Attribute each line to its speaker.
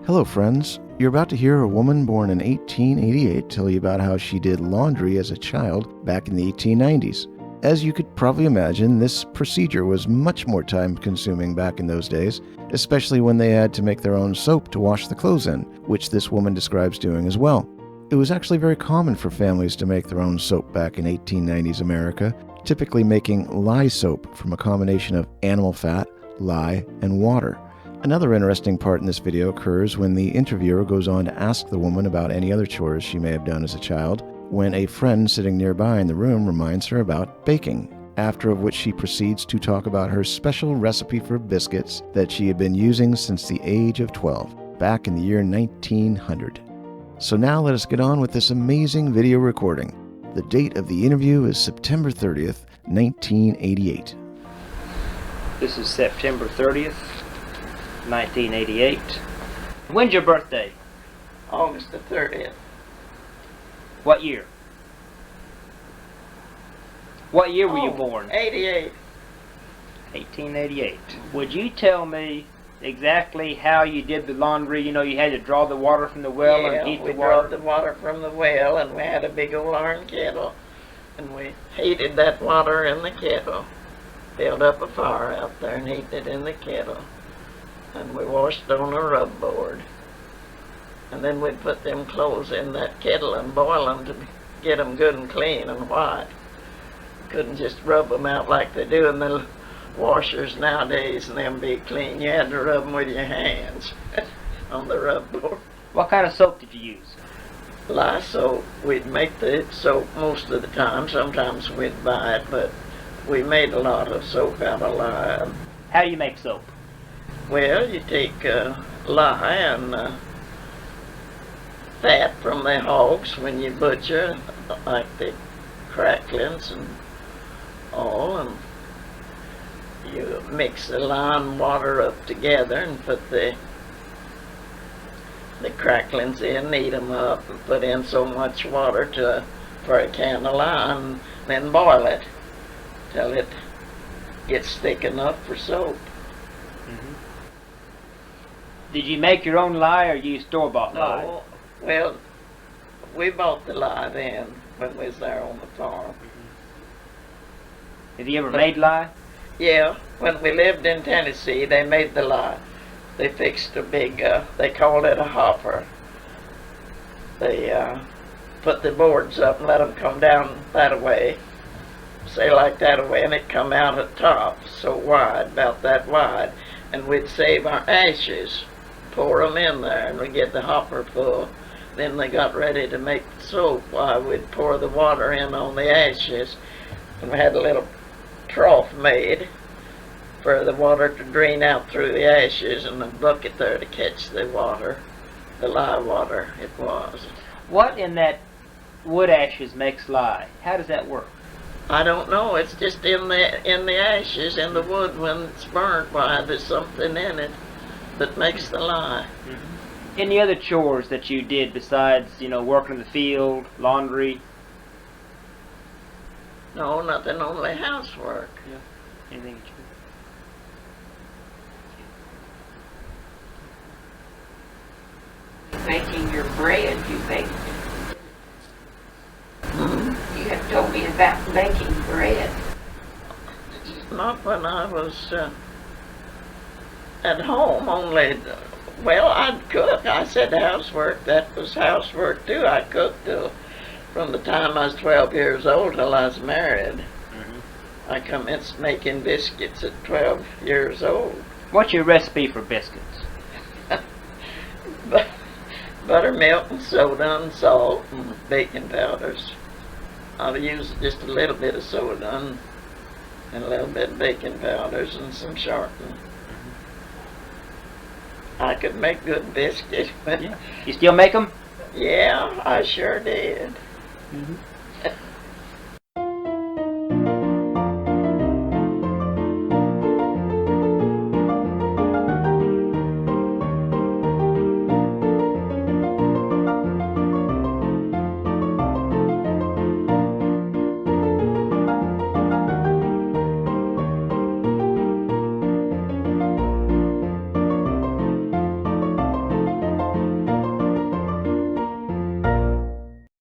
Speaker 1: Hello friends, you're about to hear a woman born in 1888 tell you about how she did laundry as a child back in the 1890s. As you could probably imagine, this procedure was much more time consuming back in those days, especially when they had to make their own soap to wash the clothes in, which this woman describes doing as well. It was actually very common for families to make their own soap back in 1890s America, typically making lye soap from a combination of animal fat, lye, and water. Another interesting part in this video occurs when the interviewer goes on to ask the woman about any other chores she may have done as a child, when a friend sitting nearby in the room reminds her about baking, after which she proceeds to talk about her special recipe for biscuits that she had been using since the age of 12, back in the year 1900. So now let us get on with this amazing video recording. The date of the interview is September 30th, 1988.
Speaker 2: This is September 30th. 1988. When's your birthday?
Speaker 3: August the 30th.
Speaker 2: What year? What year were you born?
Speaker 3: 88.
Speaker 2: 1888. Would you tell me exactly how you did the laundry? You know, you had to draw the water from the well and heat the water.
Speaker 3: We draw the water from the well, and we had a big old iron kettle, and we heated that water in the kettle. Built up a fire out there and heated it in the kettle. And we washed on a rub board. And then we'd put them clothes in that kettle and boil them to get them good and clean and white. Couldn't just rub them out like they do in the washers nowadays and them be clean. You had to rub them with your hands on the rub board.
Speaker 2: What kind of soap did you use?
Speaker 3: Lye soap. We'd make the soap most of the time. Sometimes we'd buy it, but we made a lot of soap out of lye.
Speaker 2: How do you make soap?
Speaker 3: Well, you take lye and fat from the hogs when you butcher, like the cracklings and all, and you mix the lye and water up together and put the cracklings in, knead them up, and put in so much water for a can of lye, and then boil it till it gets thick enough for soap.
Speaker 2: Did you make your own lye or use store-bought lye?
Speaker 3: No, well, we bought the lye then when we was there on the farm.
Speaker 2: Have you ever made lye?
Speaker 3: Yeah, when we lived in Tennessee, they made the lye. They fixed a big, they called it a hopper. They put the boards up and let them come down that way, say like that way, and it come out at top, so wide, about that wide, and we'd save our ashes. Pour them in there and we get the hopper full. Then they got ready to make soap. We'd pour the water in on the ashes, and we had a little trough made for the water to drain out through the ashes, and a bucket there to catch the water, the lye water it was.
Speaker 2: What in that wood ashes makes lye? How does that work?
Speaker 3: I don't know. It's just in the ashes, in the wood when it's burnt. Why, there's something in it that makes the lye.
Speaker 2: Any other chores that you did besides, working in the field, laundry?
Speaker 3: No, nothing, only housework.
Speaker 2: Yeah. Anything that you
Speaker 4: Making your bread, you baked. You have told me about baking bread.
Speaker 3: Not when I was at home, only, well, I'd cook. I said housework. That was housework too. I cooked from the time I was 12 years old till I was married. I commenced making biscuits at 12 years old.
Speaker 2: What's your recipe for biscuits?
Speaker 3: Buttermilk and soda and salt and baking powders. I'll use just a little bit of soda and a little bit of baking powders and some sharpening. I could make good biscuits.
Speaker 2: Yeah. You still make them?
Speaker 3: Yeah, I sure did.
Speaker 2: Mm-hmm.